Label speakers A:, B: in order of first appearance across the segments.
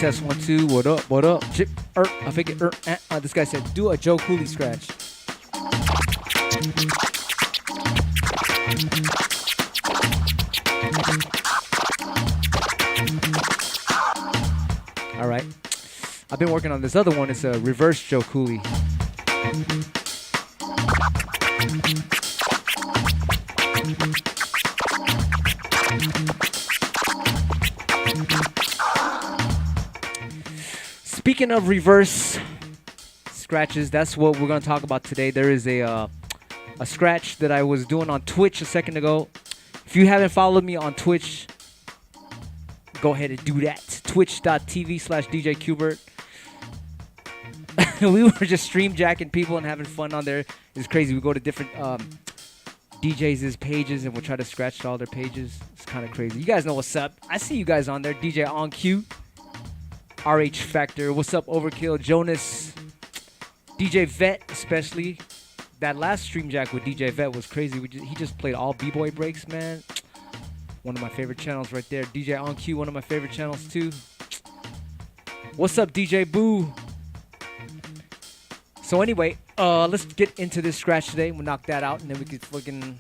A: Test 1 2. What up? What up? Chip. I figured. This guy said, do a Joe Cooley scratch. All right. I've been working on this other one. It's a reverse Joe Cooley. Speaking of reverse scratches, that's what we're going to talk about today. There is a scratch that I was doing on Twitch a second ago. If you haven't followed me on Twitch, go ahead and do that. Twitch.tv/DJ Q-bert. We were just stream jacking people and having fun on there. It's crazy. We go to different DJs' pages and we'll try to scratch all their pages. It's kind of crazy. You guys know what's up. I see you guys on there. DJ On Q. RH Factor, what's up, Overkill, Jonas, DJ Vet, especially. That last stream jack with DJ Vet was crazy. He just played all B-boy breaks, man. One of my favorite channels right there. DJ On Q, one of my favorite channels too. What's up, DJ Boo? So anyway, let's get into this scratch today. We'll knock that out, and then we could fucking.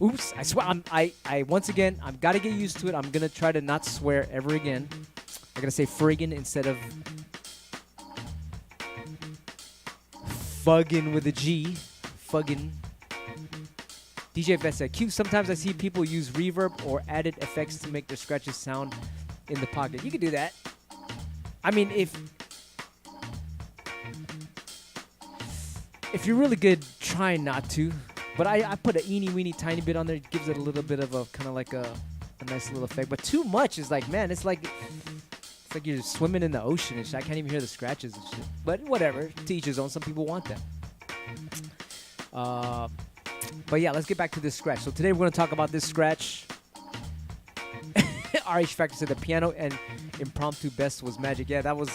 A: Oops! I swear, I once again, I've got to get used to it. I'm gonna try to not swear ever again. I gotta say friggin' instead of Fuggin with a G. Fuggin. DJ Vest said, Q, sometimes I see people use reverb or added effects to make their scratches sound in the pocket. You can do that. I mean, if you're really good, try not to. But I put an eeny weeny tiny bit on there. It gives it a little bit of a kind of like a nice little effect. But too much is like, man, it's like you're swimming in the ocean and shit. I can't even hear the scratches and shit. But whatever, to each his own. Some people want that. But yeah, let's get back to this scratch. So today we're going to talk about this scratch. RH Factor said the piano and impromptu best was magic. Yeah, that was...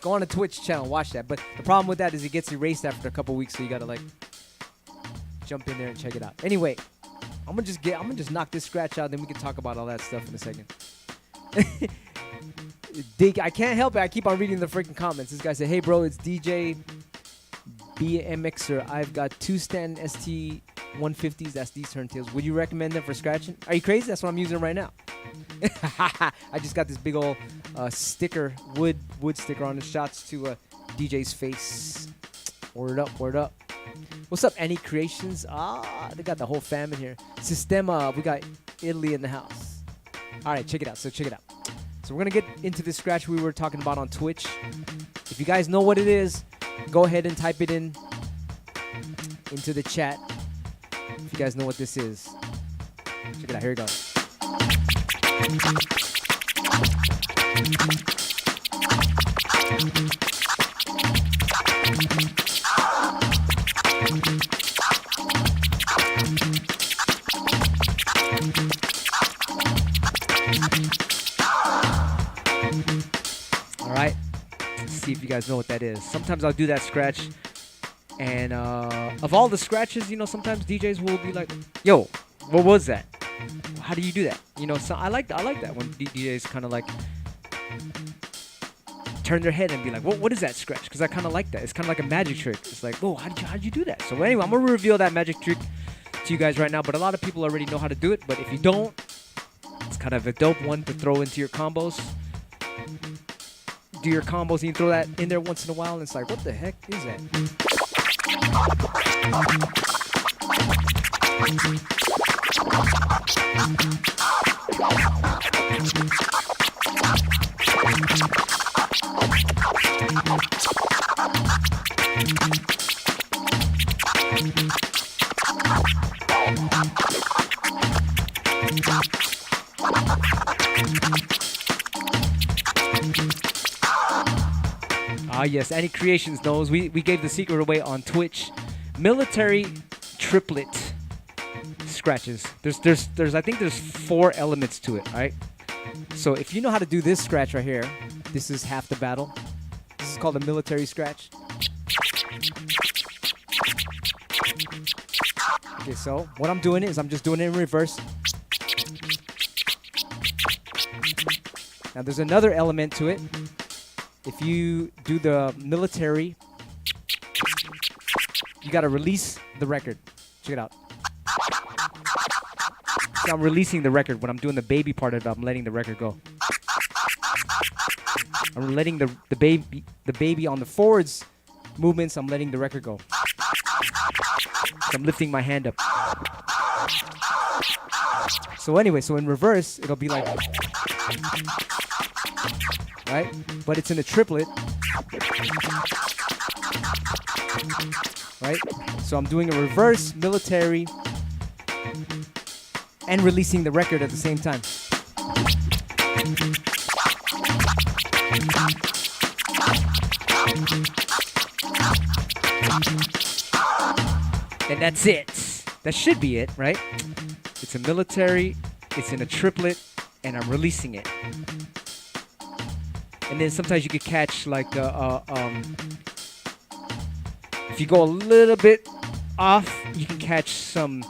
A: Go on the Twitch channel, watch that. But the problem with that is it gets erased after a couple weeks, so you got to like jump in there and check it out. Anyway, I'm gonna just knock this scratch out, then we can talk about all that stuff in a second. I can't help it. I keep on reading the freaking comments. This guy said, "Hey bro, it's DJ BMXer. I've got 2 Stanton ST150s. That's these turntables. Would you recommend them for scratching? Are you crazy? That's what I'm using right now." I just got this big old sticker, wood sticker on the shots to DJ's face. Word up, word up. What's up, Any Creations? They got the whole fam in here. Sistema, we got Italy in the house. All right, check it out. So we're going to get into this scratch we were talking about on Twitch. If you guys know what it is, go ahead and type it into the chat. If you guys know what this is. Check it out. Here it goes. All right, let's see if you guys know what that is. Sometimes I'll do that scratch, and of all the scratches, you know, sometimes DJs will be like, "Yo, what was that? How do you do that?" You know, so I like that when DJs kind of like turn their head and be like, what is that scratch? Because I kind of like that. It's kind of like a magic trick. It's like, oh, how did you do that? So anyway, I'm going to reveal that magic trick to you guys right now, but a lot of people already know how to do it. But if you don't, it's kind of a dope one to throw into your combos. Do your combos and you throw that in there once in a while, and it's like, what the heck is that? Yes, Any Creations knows. We gave the secret away on Twitch. Military triplet scratches. There's I think there's 4 elements to it, right? So if you know how to do this scratch right here, this is half the battle. This is called a military scratch. Okay, so what I'm doing is I'm just doing it in reverse. Now there's another element to it. If you do the military, you got to release the record. Check it out. So I'm releasing the record. When I'm doing the baby part of it, I'm letting the record go. I'm letting the baby on the forwards movements, I'm letting the record go. So I'm lifting my hand up. So anyway, so in reverse, it'll be like, right? But it's in a triplet, right? So I'm doing a reverse military and releasing the record at the same time. And that's it. That should be it, right? It's a military, it's in a triplet, and I'm releasing it. And then sometimes you could catch like if you go a little bit off, you can catch some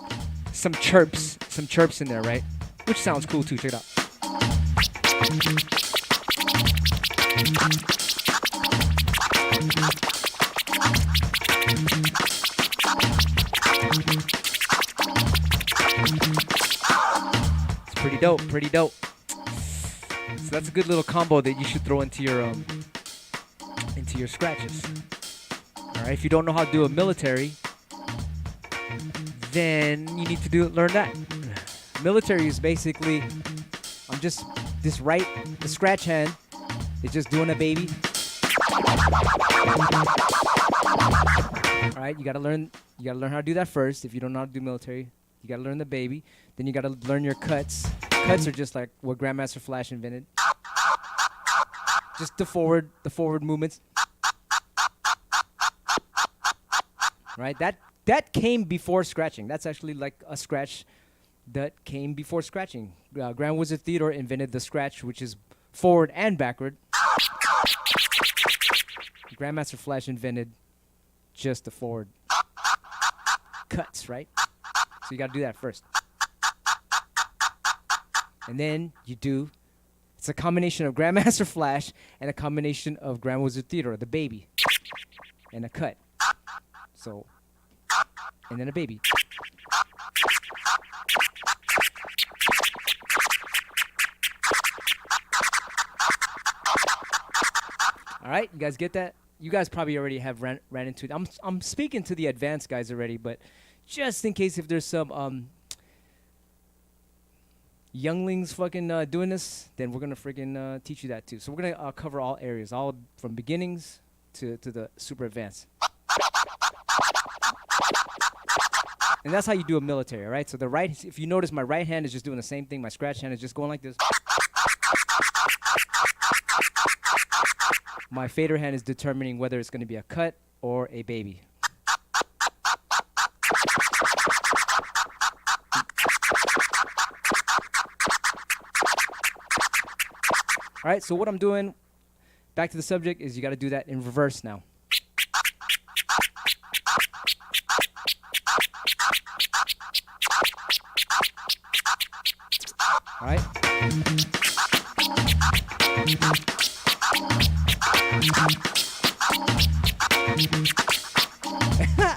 A: chirps in there, right? Which sounds cool too. Check it out. It's pretty dope, pretty dope. So that's a good little combo that you should throw into your scratches. All Right? If you don't know how to do a military, then you need to learn that. Military is basically, I'm just the scratch hand is just doing a baby. All right, you gotta learn how to do that first. If you don't know how to do military, you gotta learn the baby. Then you gotta learn your cuts. Cuts are just like what Grandmaster Flash invented. Just the forward movements. Right? That came before scratching. That's actually like a scratch that came before scratching. Grand Wizard Theodore invented the scratch, which is forward and backward. Grandmaster Flash invented just the forward cuts, right? So you got to do that first. And then it's a combination of Grandmaster Flash and a combination of Grand Wizard Theodore, the baby, and a cut. So, and then a baby. All right, you guys get that? You guys probably already have ran into it. I'm speaking to the advanced guys already, but just in case if there's some younglings fucking doing this, then we're gonna freaking teach you that too. So we're gonna cover all areas, all from beginnings to the super advanced. And that's how you do a military, all right? So if you notice, my right hand is just doing the same thing. My scratch hand is just going like this. My fader hand is determining whether it's going to be a cut or a baby. All right, so what I'm doing, back to the subject, is you got to do that in reverse now. All right?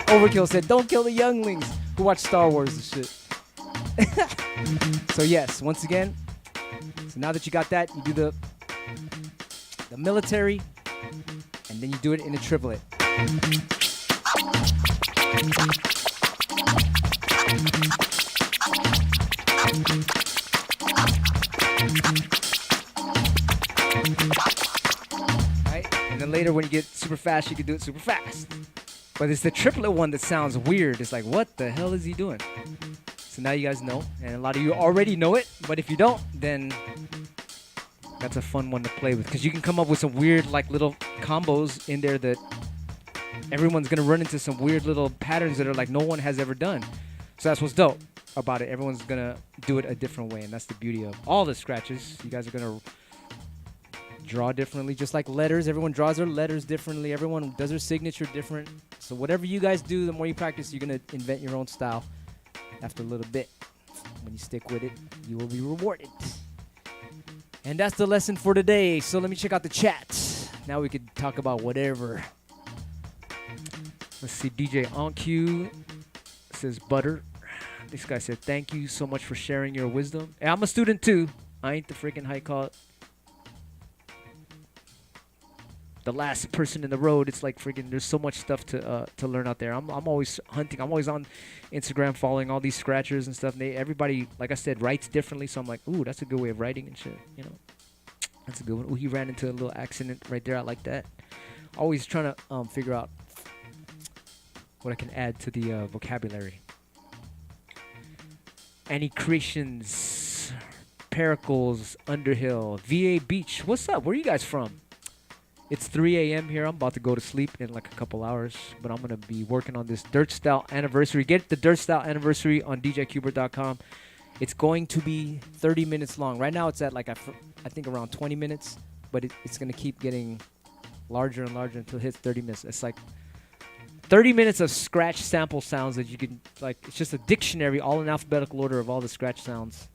A: Overkill said, don't kill the younglings who watch Star Wars and shit. So yes, once again, so now that you got that, you do the military, and then you do it in a triplet. Right? And then later when you get super fast, you can do it super fast. But it's the triplet one that sounds weird. It's like, what the hell is he doing? So now you guys know, and a lot of you already know it, but if you don't, then that's a fun one to play with, because you can come up with some weird like little combos in there that everyone's gonna run into some weird little patterns that are like no one has ever done. So that's what's dope about it. Everyone's gonna do it a different way, and that's the beauty of all the scratches. You guys are gonna draw differently, just like letters. Everyone draws their letters differently. Everyone does their signature different. So whatever you guys do, the more you practice, you're gonna invent your own style. After a little bit, when you stick with it, you will be rewarded. And that's the lesson for today. So let me check out the chat. Now we could talk about whatever. Let's see. DJ On Q says butter. This guy said, thank you so much for sharing your wisdom. Hey, I'm a student too. I ain't the freaking high call. The last person in the road. It's like freaking, there's so much stuff to learn out there. I'm always hunting. I'm always on Instagram following all these scratchers and stuff. And everybody, like I said, writes differently. So I'm like, ooh, that's a good way of writing and shit. You know, that's a good one. Ooh, he ran into a little accident right there. I like that. Always trying to figure out what I can add to the vocabulary. Any creations, Pericles, Underhill, VA Beach. What's up? Where are you guys from? It's 3 a.m. here. I'm about to go to sleep in like a couple hours, but I'm going to be working on this Dirt Style Anniversary. Get the Dirt Style Anniversary on djqbert.com. It's going to be 30 minutes long. Right now it's at like, I think around 20 minutes, but it's going to keep getting larger and larger until it hits 30 minutes. It's like 30 minutes of scratch sample sounds that you can, like, it's just a dictionary all in alphabetical order of all the scratch sounds.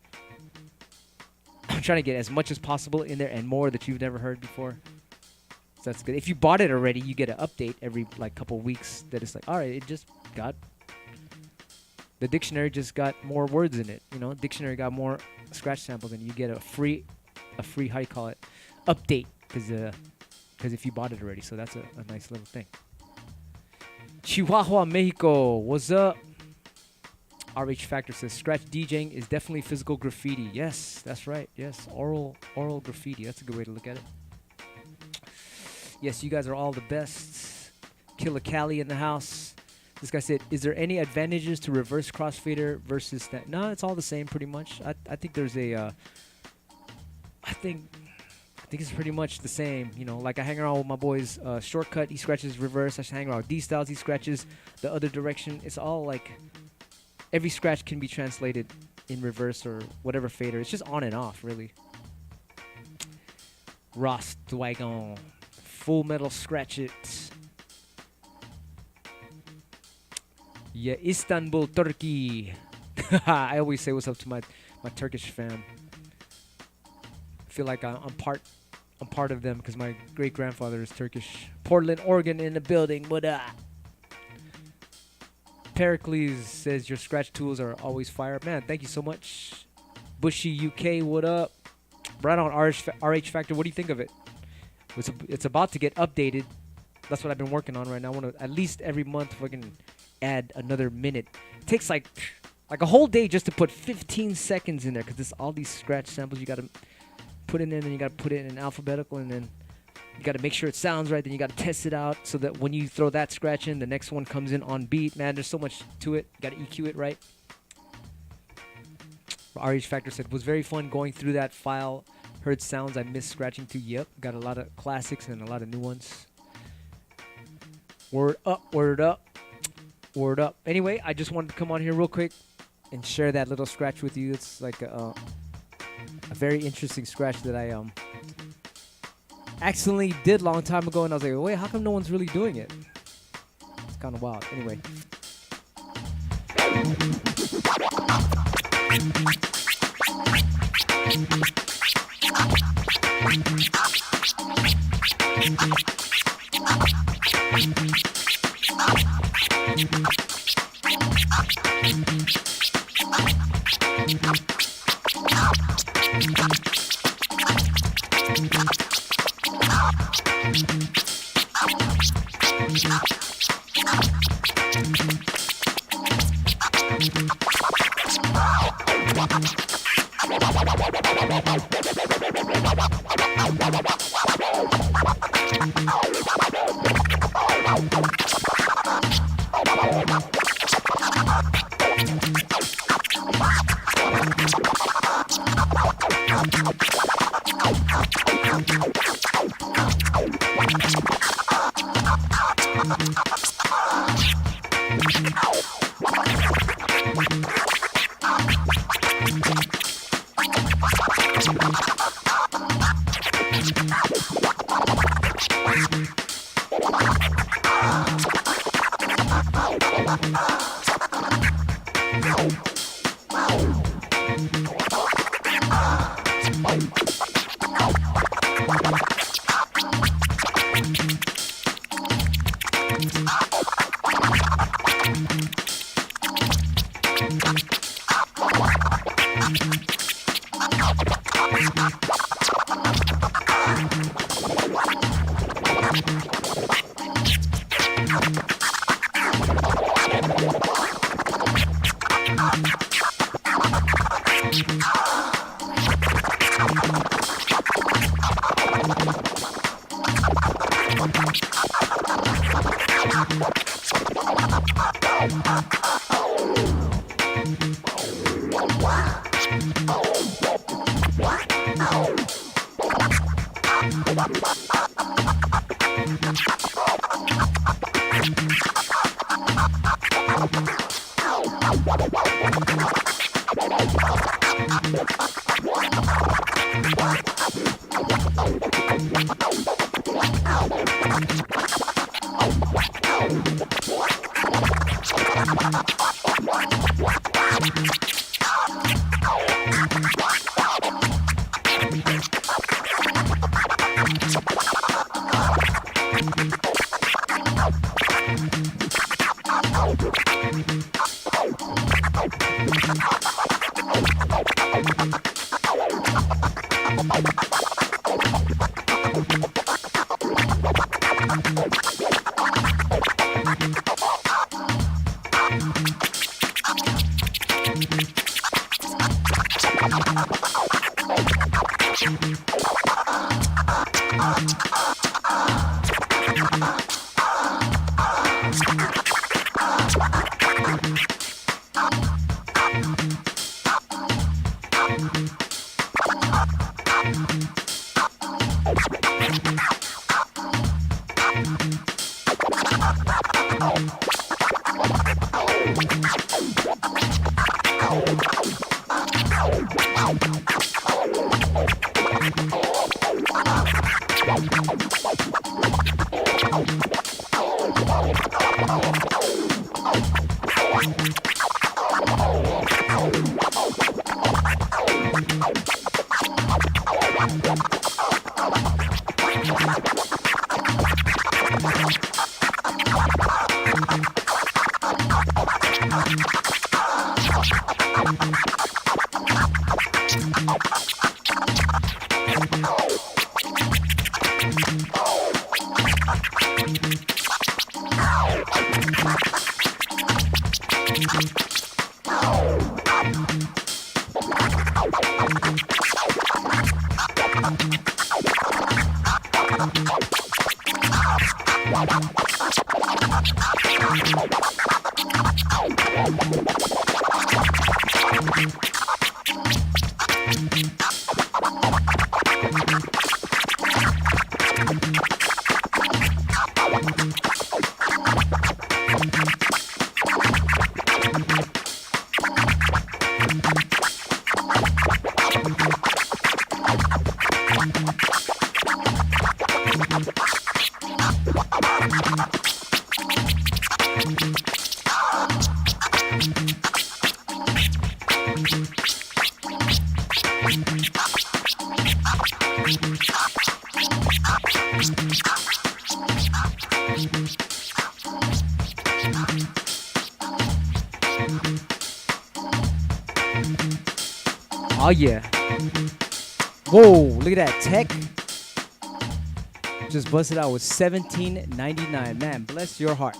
A: I'm trying to get as much as possible in there and more that you've never heard before. That's good. If you bought it already, you get an update every like couple weeks that it's like, all right, it just got, the dictionary just got more words in it. You know, dictionary got more scratch samples, and you get a free, how do you call it, update, because if you bought it already. So that's a nice little thing. Chihuahua, Mexico. What's up? RH Factor says scratch DJing is definitely physical graffiti. Yes, that's right. Yes, oral graffiti. That's a good way to look at it. Yes, you guys are all the best. Killer Cali in the house. This guy said, is there any advantages to reverse crossfader versus that? No, it's all the same pretty much. I think there's a I think it's pretty much the same. You know, like I hang around with my boys Shortcut, he scratches reverse. I hang around with D-Styles, he scratches the other direction. It's all like every scratch can be translated in reverse or whatever fader. It's just on and off, really. Ross Dwagon. Full Metal Scratch It. Yeah, Istanbul, Turkey. I always say what's up to my Turkish fam. I feel like I'm part of them because my great grandfather is Turkish. Portland, Oregon in the building. What up? Pericles says your scratch tools are always fire. Man, thank you so much. Bushy UK, what up? Right on RH Factor. What do you think of it? It's about to get updated. That's what I've been working on right now. I want to at least every month fucking add another minute. It takes like a whole day just to put 15 seconds in there because there's all these scratch samples you got to put in, and then you got to put it in alphabetical, and then you got to make sure it sounds right. Then you got to test it out so that when you throw that scratch in, the next one comes in on beat. Man, there's so much to it. You got to EQ it right. RH Factor said, was very fun going through that file. Heard sounds I miss scratching too. Yep, got a lot of classics and a lot of new ones. Word up, word up, word up. Anyway, I just wanted to come on here real quick and share that little scratch with you. It's like a very interesting scratch that I accidentally did a long time ago, and I was like, wait, how come no one's really doing it? It's kind of wild. Anyway. Oh yeah. Whoa, look at that. Tech just busted out with $17.99. Man, bless your heart.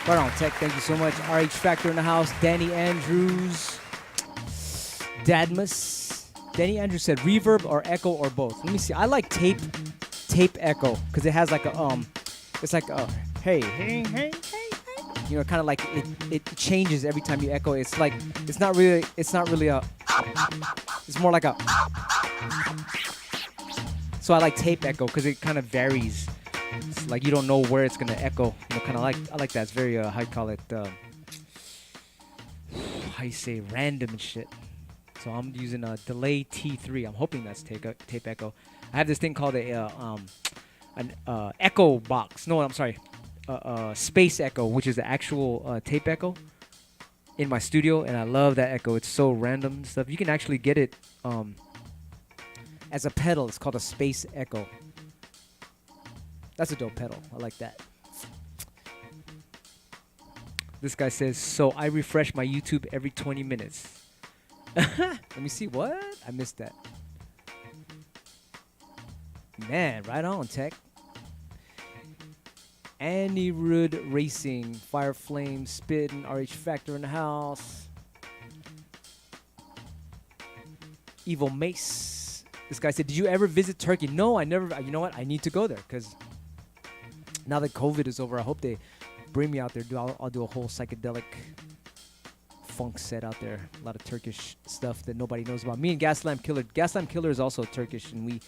A: Right on, Tech. Thank you so much. RH Factor in the house. Danny Andrews. Dadmus. Danny Andrews said reverb or echo or both. Let me see. I like tape echo because it has like a it's like a hey. You know, kind of like it changes every time you echo. It's like it's not really a. It's more like a. So I like tape echo because it kind of varies. It's like you don't know where it's gonna echo. You know, kind of like I like that. It's very how you call it. How you say random and shit. So I'm using a delay T3. I'm hoping that's tape echo. I have this thing called an echo box. No, I'm sorry. Space echo, which is the actual tape echo in my studio, and I love that echo. It's so random and stuff. You can actually get it as a pedal. It's called a space echo. That's a dope pedal. I like that. This guy says, so I refresh my YouTube every 20 minutes. Let me see. What? I missed that. Man, right on, Tech. Annie Rudd Racing, Fire Flame, Spin, RH Factor in the house. Evil Mace. This guy said, did you ever visit Turkey? No, I never. You know what? I need to go there because now that COVID is over, I hope they bring me out there. I'll do a whole psychedelic funk set out there. A lot of Turkish stuff that nobody knows about. Me and Gaslamp Killer. Gaslamp Killer is also Turkish, and we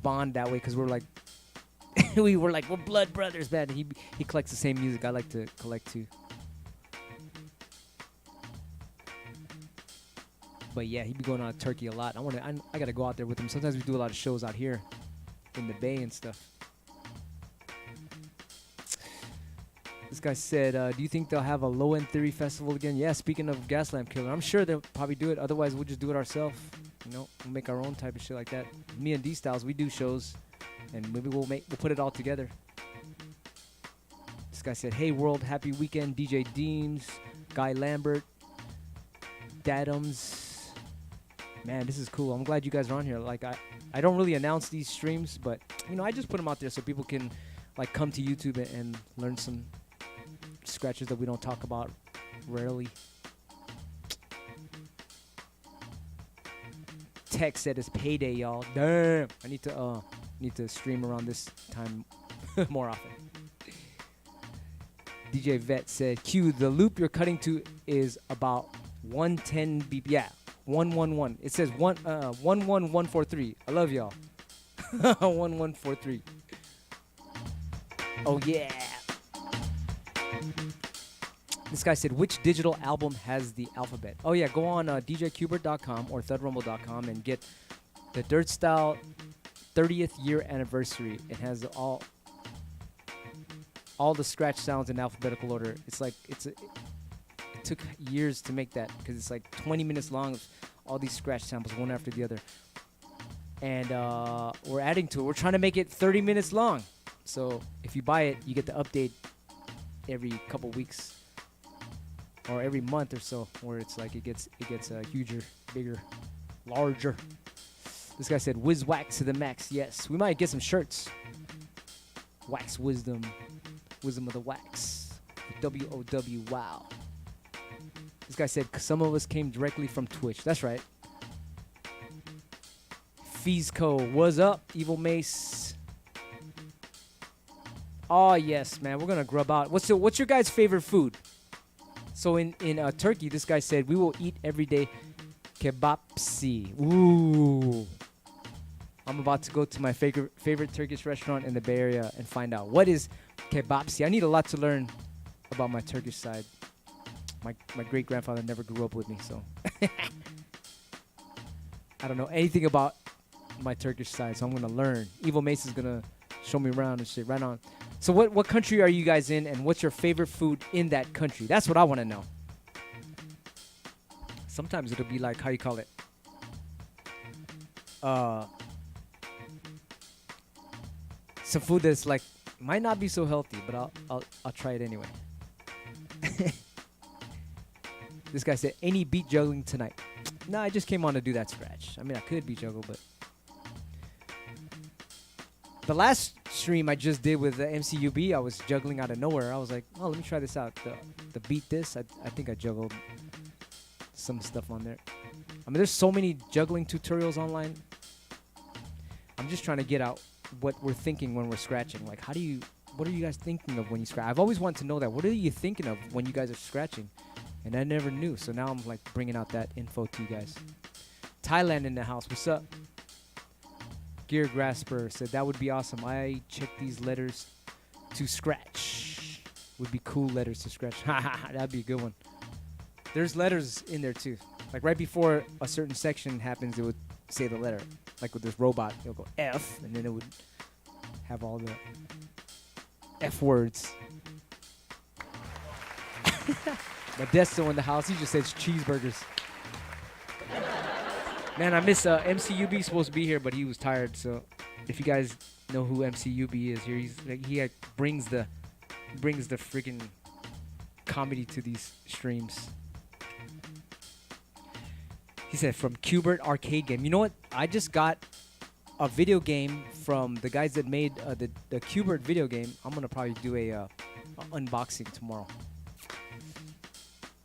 A: bond that way because we're like, we're blood brothers, man. He collects the same music I like to collect too. But yeah, he be going out to Turkey a lot. I gotta go out there with him. Sometimes we do a lot of shows out here in the Bay and stuff. This guy said, do you think they'll have a Low End Theory festival again? Yeah, speaking of Gaslamp Killer, I'm sure they'll probably do it. Otherwise, we'll just do it ourselves. You know, we'll make our own type of shit like that. Me and D-Styles, we do shows. And maybe we'll put it all together. This guy said, hey world, happy weekend. DJ Deems, Guy Lambert, Dadums. Man, this is cool. I'm glad you guys are on here. Like I don't really announce these streams, but you know, I just put them out there so people can like come to YouTube and learn some scratches that we don't talk about rarely. Tech said it's payday, y'all. Damn. I need to stream around this time more often. DJ Vet said, Q, the loop you're cutting to is about 110 BPM. Yeah, 111. It says 11143. I love y'all. 1143. Oh, yeah. This guy said, which digital album has the alphabet? Oh, yeah, go on djqbert.com or thudrumble.com and get the Dirt Style 30th year anniversary. It has all the scratch sounds in alphabetical order. It's like it took years to make that because it's like 20 minutes long of all these scratch samples one after the other. And we're adding to it. We're trying to make it 30 minutes long. So if you buy it, you get the update every couple weeks or every month or so, where it's like it gets huger, bigger, larger. This guy said, "Whiz wax to the max." Yes, we might get some shirts. Wax wisdom, wisdom of the wax. WOW. Wow. This guy said some of us came directly from Twitch. That's right. Feesco, what's up? Evil Mace. Oh yes, man. We're gonna grub out. What's your guys' favorite food? So in Turkey, this guy said we will eat every day kebapsi. Ooh. I'm about to go to my favorite Turkish restaurant in the Bay Area and find out what is kebapsi. I need a lot to learn about my Turkish side. My great grandfather never grew up with me, so I don't know anything about my Turkish side. So I'm gonna learn. Evil Mace is gonna show me around and shit. Right on. So what country are you guys in, and what's your favorite food in that country? That's what I want to know. Sometimes it'll be like, how you call it? Some food that's like might not be so healthy, but I'll try it anyway. This guy said, any beat juggling tonight? No, I just came on to do that scratch. I mean, I could beat juggle, but the last stream I just did with the MCUB, I was juggling out of nowhere. I was like, oh, let me try this out. The beat this, I think I juggled some stuff on there. I mean, there's so many juggling tutorials online. I'm just trying to get out what we're thinking when we're scratching. Like, what are you guys thinking of when you scratch? I've always wanted to know that. What are you thinking of when you guys are scratching? And I never knew. So now I'm like bringing out that info to you guys. Thailand in the house. What's up? Gear Grasper said that would be awesome. I checked these letters to scratch. Would be cool letters to scratch. That'd be a good one. There's letters in there too. Like right before a certain section happens, it would say the letter. Like with this robot, it'll go F, and then it would have all the F words. Modesto in the house. He just says cheeseburgers. Man, I miss MCUB supposed to be here, but he was tired. So, if you guys know who MCUB is here, he's like he brings the freaking comedy to these streams. He said from Q-bert arcade game. You know what? I just got a video game from the guys that made the Q-bert video game. I'm gonna probably do a unboxing tomorrow.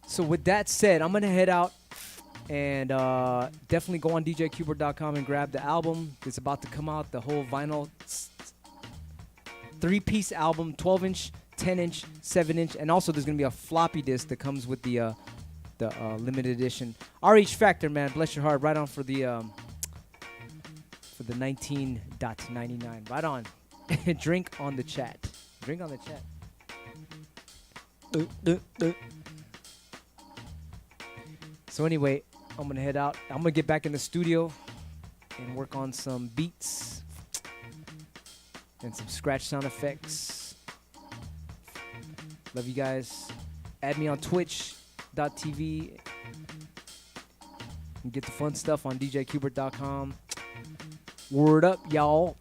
A: So with that said, I'm gonna head out. And definitely go on djqbert.com and grab the album. It's about to come out, the whole vinyl 3-piece album, 12-inch, 10-inch, 7-inch. And also there's going to be a floppy disk that comes with the limited edition. RH Factor, man, bless your heart. Right on for the 19.99. Right on. Drink on the chat. Drink on the chat. So anyway, I'm going to head out. I'm going to get back in the studio and work on some beats and some scratch sound effects. Love you guys. Add me on twitch.tv and get the fun stuff on djqbert.com. Word up, y'all.